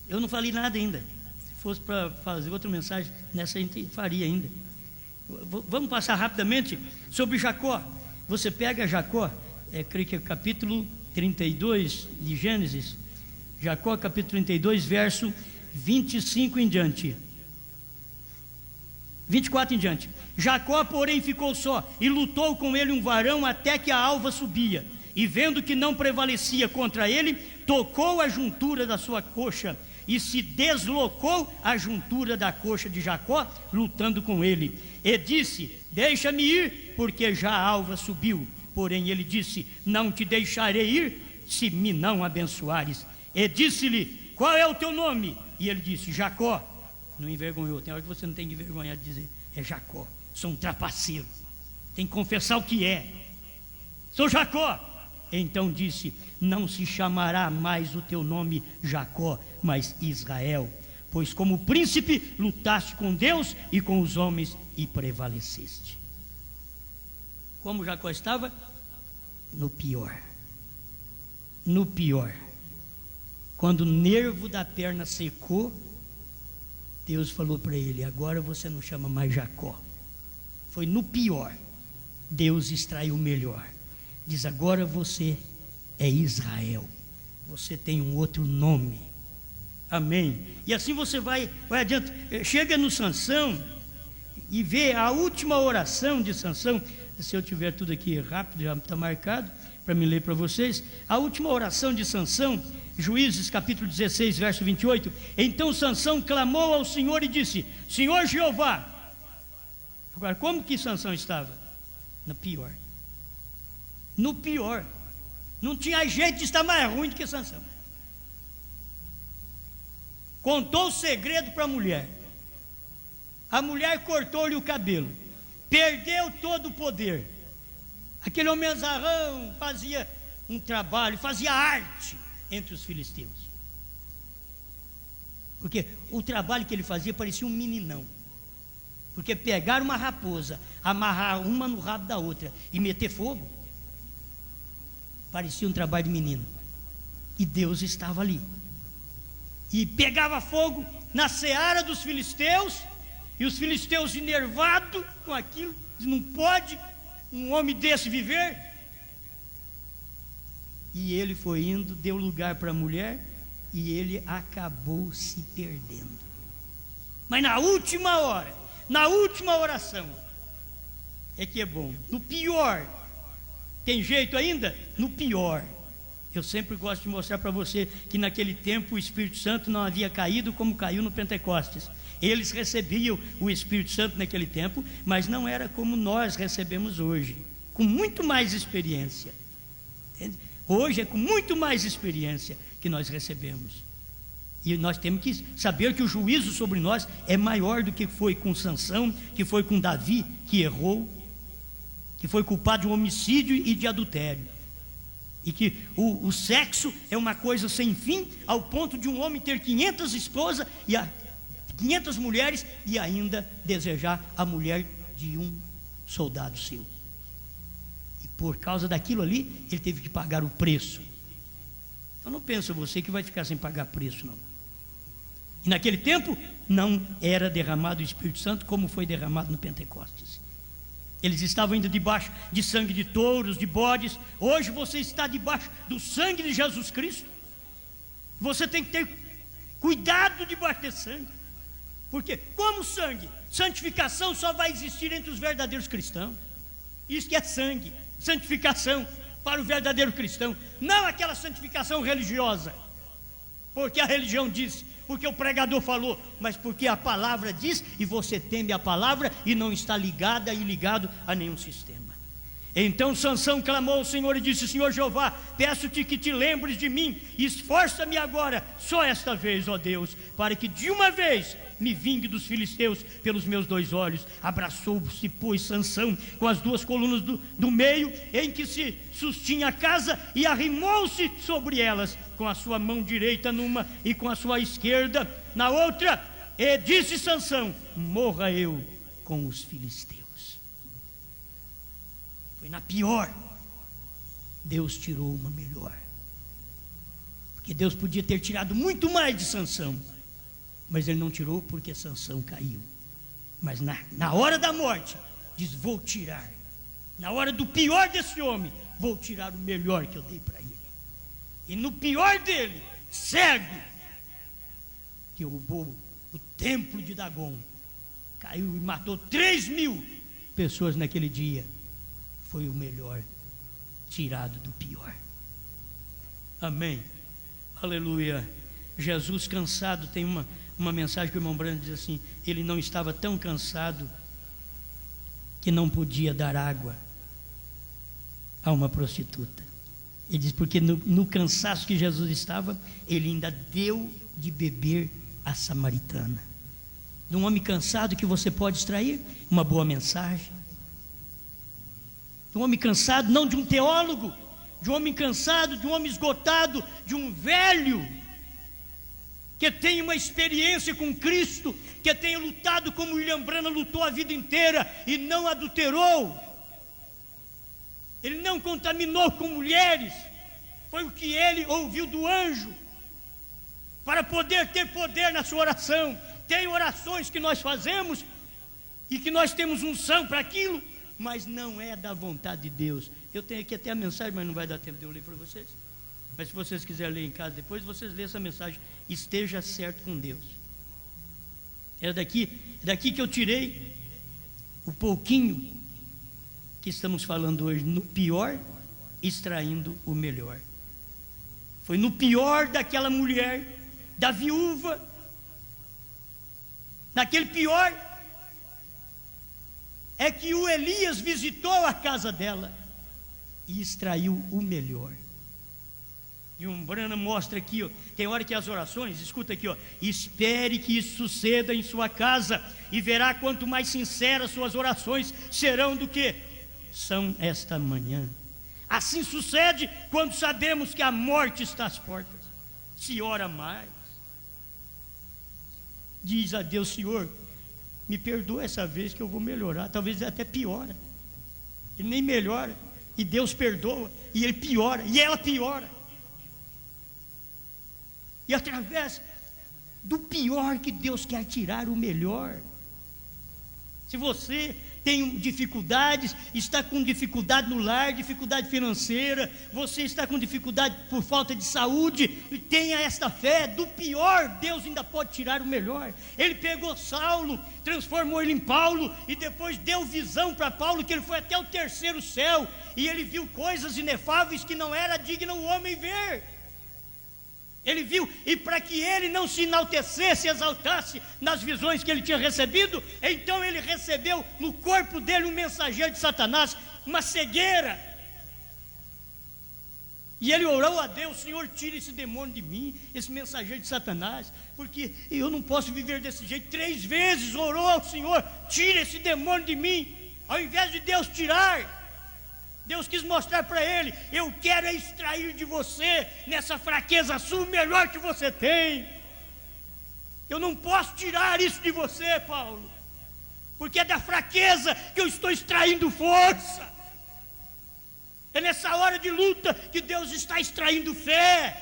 eu não falei nada ainda. Se fosse para fazer outra mensagem, nessa a gente faria ainda. Vamos passar rapidamente sobre Jacó. Você pega Jacó, creio que é capítulo 32 de Gênesis. Jacó, capítulo 32, verso 25 em diante. 24 em diante. Jacó, porém, ficou só, e lutou com ele um varão até que a alva subia. E vendo que não prevalecia contra ele, tocou a juntura da sua coxa, e se deslocou a juntura da coxa de Jacó, lutando com ele. E disse: deixa-me ir, porque já a alva subiu. Porém ele disse: não te deixarei ir, se me não abençoares. E disse-lhe: qual é o teu nome? E ele disse: Jacó. Não envergonhou. Tem hora que você não tem que envergonhar de dizer: é Jacó. Sou um trapaceiro, tem que confessar o que é. Sou Jacó. Então disse: não se chamará mais o teu nome Jacó, mas Israel, pois como príncipe lutaste com Deus e com os homens e prevaleceste. Como Jacó estava? No pior. No pior. Quando o nervo da perna secou, Deus falou para ele: agora você não chama mais Jacó. Foi no pior. Deus extraiu o melhor. Diz: agora você é Israel. Você tem um outro nome. Amém. E assim você vai adiante. Chega no Sansão e vê a última oração de Sansão. Se eu tiver tudo aqui rápido, já está marcado para me ler para vocês. A última oração de Sansão, Juízes capítulo 16, verso 28. Então Sansão clamou ao Senhor e disse: Senhor Jeová. Agora, como que Sansão estava? No pior. No pior. Não tinha jeito de estar mais ruim do que Sansão. Contou o segredo para a mulher. A mulher cortou-lhe o cabelo. Perdeu todo o poder. Aquele homem azarrão fazia um trabalho, fazia arte entre os filisteus. Porque o trabalho que ele fazia parecia um meninão. Porque pegar uma raposa, amarrar uma no rabo da outra e meter fogo, parecia um trabalho de menino. E Deus estava ali. E pegava fogo na seara dos filisteus, e os filisteus enervados com aquilo, não pode um homem desse viver. E ele foi indo, deu lugar para a mulher, e ele acabou se perdendo. Mas na última hora, na última oração, é que é bom. No pior, tem jeito ainda? No pior. Eu sempre gosto de mostrar para você que naquele tempo o Espírito Santo não havia caído como caiu no Pentecostes. Eles recebiam o Espírito Santo naquele tempo, mas não era como nós recebemos hoje, com muito mais experiência. Entende? Hoje é com muito mais experiência que nós recebemos. E nós temos que saber que o juízo sobre nós é maior do que foi com Sansão, que foi com Davi, que errou, que foi culpado de um homicídio e de adultério. E que o sexo é uma coisa sem fim, ao ponto de um homem ter 500 esposas e 500 mulheres e ainda desejar a mulher de um soldado seu. E por causa daquilo ali, ele teve que pagar o preço. Então não pensa você que vai ficar sem pagar preço, não. E naquele tempo não era derramado o Espírito Santo como foi derramado no Pentecostes. Eles estavam indo debaixo de sangue de touros, de bodes. Hoje você está debaixo do sangue de Jesus Cristo. Você tem que ter cuidado debaixo desse sangue. Porque como sangue, santificação só vai existir entre os verdadeiros cristãos. Isso que é sangue, santificação para o verdadeiro cristão. Não aquela santificação religiosa, porque a religião diz, porque o pregador falou, mas porque a palavra diz, e você teme a palavra e não está ligada e ligado a nenhum sistema. Então Sansão clamou ao Senhor e disse: Senhor Jeová, peço-te que te lembres de mim, e esforça-me agora, só esta vez, ó Deus, para que de uma vez me vingue dos filisteus pelos meus 2 olhos. Abraçou-se, pois, Sansão com as 2 colunas do meio, em que se sustinha a casa, e arrimou-se sobre elas, com a sua mão direita numa e com a sua esquerda na outra, e disse Sansão: morra eu com os filisteus. Foi na pior, Deus tirou uma melhor, porque Deus podia ter tirado muito mais de Sansão, mas ele não tirou porque Sansão caiu. Mas na hora da morte, diz: vou tirar, na hora do pior desse homem, vou tirar o melhor que eu dei para ele. E no pior dele, cego, que roubou o templo de Dagon, caiu e matou 3.000 pessoas naquele dia, foi o melhor tirado do pior. Amém, aleluia. Jesus cansado, tem uma mensagem que o irmão Brando diz assim: ele não estava tão cansado que não podia dar água a uma prostituta. Ele diz, porque no cansaço que Jesus estava, ele ainda deu de beber à samaritana. De um homem cansado, que você pode extrair uma boa mensagem. De um homem cansado, não de um teólogo, de um homem cansado, de um homem esgotado, de um velho que tem uma experiência com Cristo, que tenha lutado como William Branham lutou a vida inteira e não adulterou, ele não contaminou com mulheres, foi o que ele ouviu do anjo, para poder ter poder na sua oração. Tem orações que nós fazemos e que nós temos unção para aquilo, mas não é da vontade de Deus. Eu tenho aqui até a mensagem, mas não vai dar tempo de eu ler para vocês. Mas se vocês quiserem ler em casa depois, vocês lêem essa mensagem: esteja certo com Deus. É daqui que eu tirei o pouquinho que estamos falando hoje, no pior, extraindo o melhor. Foi no pior daquela mulher, da viúva, naquele pior, é que o Elias visitou a casa dela e extraiu o melhor. E um Branham mostra aqui, ó, tem hora que as orações, escuta aqui, ó: espere que isso suceda em sua casa, e verá quanto mais sinceras suas orações serão do que são esta manhã. Assim sucede quando sabemos que a morte está às portas. Se ora mais, diz a Deus: Senhor, me perdoa essa vez, que eu vou melhorar. Talvez até piora, ele nem melhora, e Deus perdoa, e ele piora, e ela piora. E através do pior que Deus quer tirar o melhor. Se você tem dificuldades, está com dificuldade no lar, dificuldade financeira, você está com dificuldade por falta de saúde, tenha esta fé: do pior Deus ainda pode tirar o melhor. Ele pegou Saulo, transformou ele em Paulo, e depois deu visão para Paulo, que ele foi até o 3º céu, e ele viu coisas inefáveis que não era digno o homem ver. Ele viu, e para que ele não se enaltecesse, exaltasse nas visões que ele tinha recebido, então ele recebeu no corpo dele um mensageiro de Satanás, uma cegueira. E ele orou a Deus: Senhor, tira esse demônio de mim, esse mensageiro de Satanás, porque eu não posso viver desse jeito. 3 vezes orou ao Senhor: tira esse demônio de mim. Ao invés de Deus tirar, Deus quis mostrar para ele: eu quero extrair de você, nessa fraqueza sua, o melhor que você tem. Eu não posso tirar isso de você, Paulo, porque é da fraqueza que eu estou extraindo força. É nessa hora de luta que Deus está extraindo fé.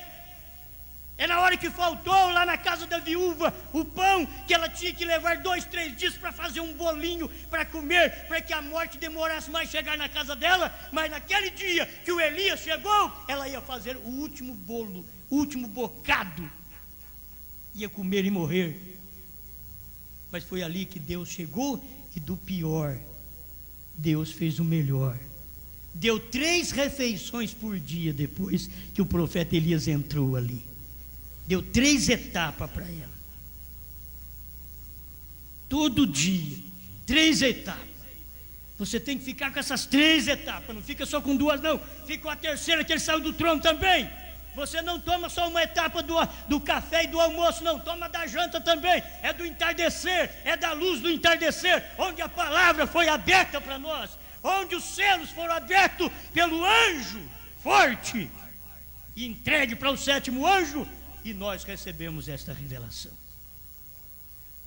É na hora que faltou lá na casa da viúva o pão, que ela tinha que levar 2, 3 dias para fazer um bolinho para comer, para que a morte demorasse mais a chegar na casa dela. Mas naquele dia que o Elias chegou, ela ia fazer o último bolo, o último bocado, ia comer e morrer. Mas foi ali que Deus chegou, e do pior Deus fez o melhor. Deu 3 refeições por dia depois que o profeta Elias entrou ali. Deu 3 etapas para ela. Todo dia, 3 etapas. Você tem que ficar com essas 3 etapas. Não fica só com 2, não. Fica com a terceira, que ele saiu do trono também. Você não toma só uma etapa do café e do almoço, não. Toma da janta também. É do entardecer, é da luz do entardecer, onde a palavra foi aberta para nós, onde os selos foram abertos pelo anjo forte e entregue para o 7º anjo, e nós recebemos esta revelação.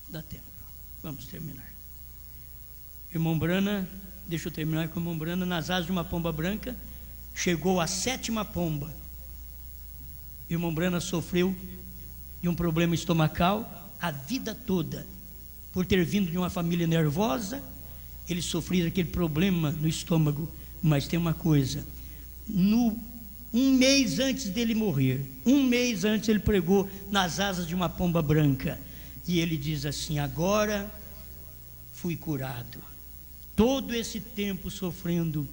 Dá tempo, vamos terminar. Irmão Brana, deixa eu terminar com o irmão Brana. Nas asas de uma pomba branca, chegou a 7ª pomba. Irmão Brana sofreu de um problema estomacal a vida toda, por ter vindo de uma família nervosa. Ele sofria daquele problema no estômago. Mas tem uma coisa: um mês antes dele morrer, ele pregou nas asas de uma pomba branca, e ele diz assim: agora fui curado, todo esse tempo sofrendo,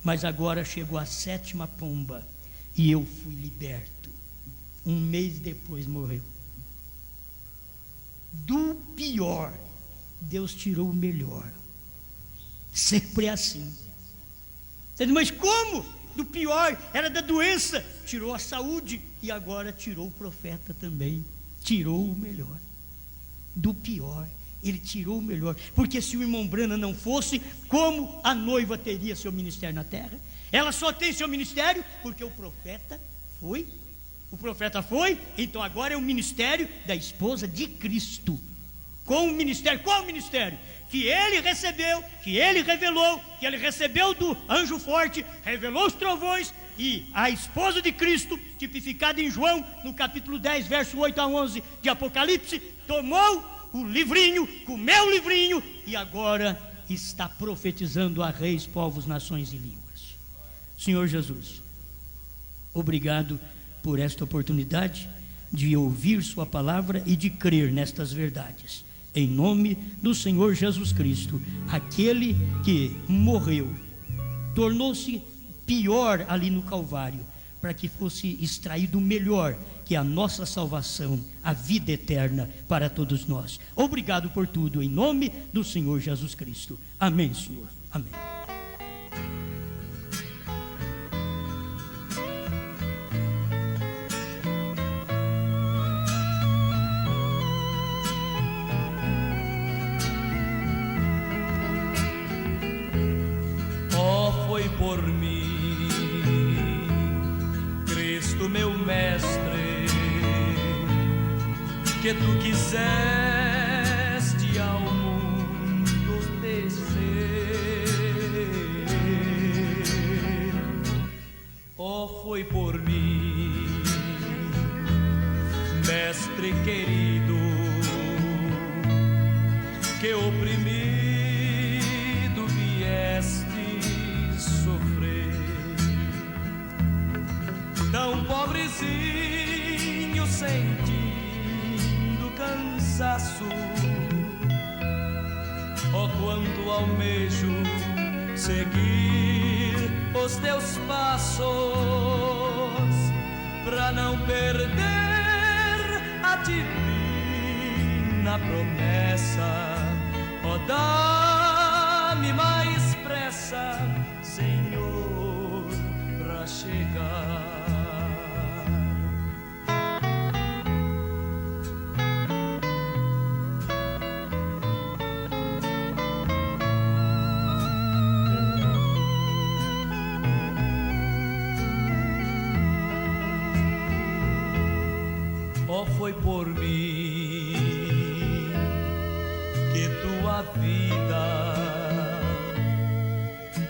mas agora chegou a 7ª pomba e eu fui liberto. Um mês depois morreu. Do pior, Deus tirou o melhor. Sempre é assim. Mas como? Do pior, era da doença, tirou a saúde, e agora tirou o profeta também. Tirou o melhor. Do pior, ele tirou o melhor. Porque se o irmão Brana não fosse, como a noiva teria seu ministério na terra? Ela só tem seu ministério porque o profeta foi. O profeta foi, então agora é o ministério da esposa de Cristo. Com o ministério, qual o ministério? Que ele recebeu, que ele revelou, que ele recebeu do anjo forte, revelou os trovões, e a esposa de Cristo, tipificada em João, no capítulo 10, verso 8 a 11 de Apocalipse, tomou o livrinho, comeu o livrinho, e agora está profetizando a reis, povos, nações e línguas. Senhor Jesus, obrigado por esta oportunidade de ouvir sua palavra e de crer nestas verdades. Em nome do Senhor Jesus Cristo, aquele que morreu, tornou-se pior ali no Calvário, para que fosse extraído o melhor, que é a nossa salvação, a vida eterna para todos nós. Obrigado por tudo, em nome do Senhor Jesus Cristo. Amém, Senhor. Amém. Foi por mim, Cristo meu mestre, que tu quiseste ao mundo descer. Oh, foi por mim, mestre querido, que oprimido vieste sofrer, tão pobrezinho, sentindo cansaço. Oh, quanto almejo seguir os teus passos, pra não perder a divina promessa. Oh, dá-me mais pressa, Senhor, pra chegar. oh, foi por mim que tua vida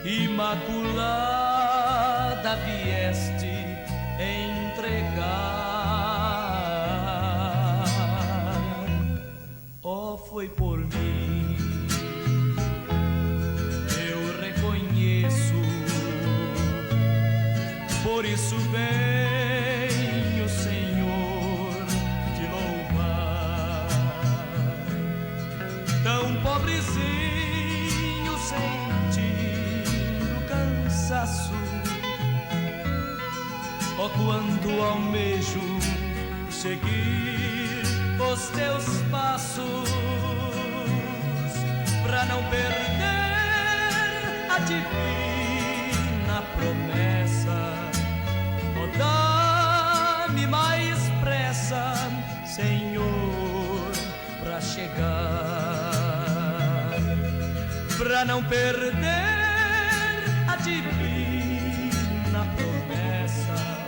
imaculada vieste entregar. Oh, foi por mim, eu reconheço, por isso venho, Senhor, te louvar. Tão pobrezinho, sentindo cansaço, oh, quando almejo seguir os teus passos, pra não perder a divina promessa. Oh, dá-me mais pressa, Senhor, pra chegar, pra não perder a divina promessa.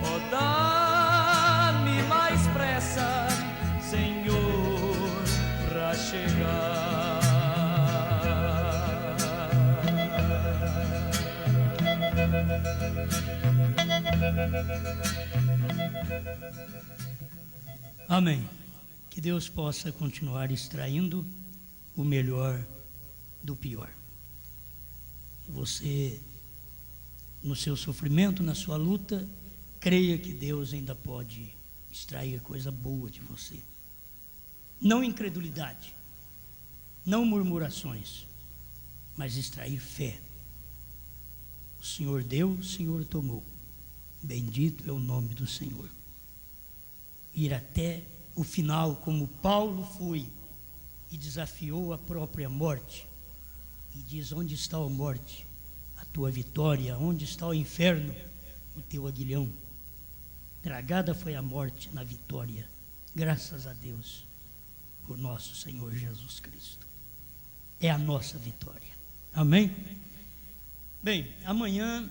Oh, dá-me mais pressa, Senhor, pra chegar. Amém. Que Deus possa continuar extraindo o melhor do pior. Você, no seu sofrimento, na sua luta, creia que Deus ainda pode extrair coisa boa de você. Não incredulidade, não murmurações, mas extrair fé. O Senhor deu, o Senhor tomou. Bendito é o nome do Senhor. Ir até o final, como Paulo foi e desafiou a própria morte, e diz: onde está a morte, a tua vitória? Onde está o inferno, o teu aguilhão? Tragada foi a morte na vitória, graças a Deus, por nosso Senhor Jesus Cristo. É a nossa vitória. Amém? Bem, amanhã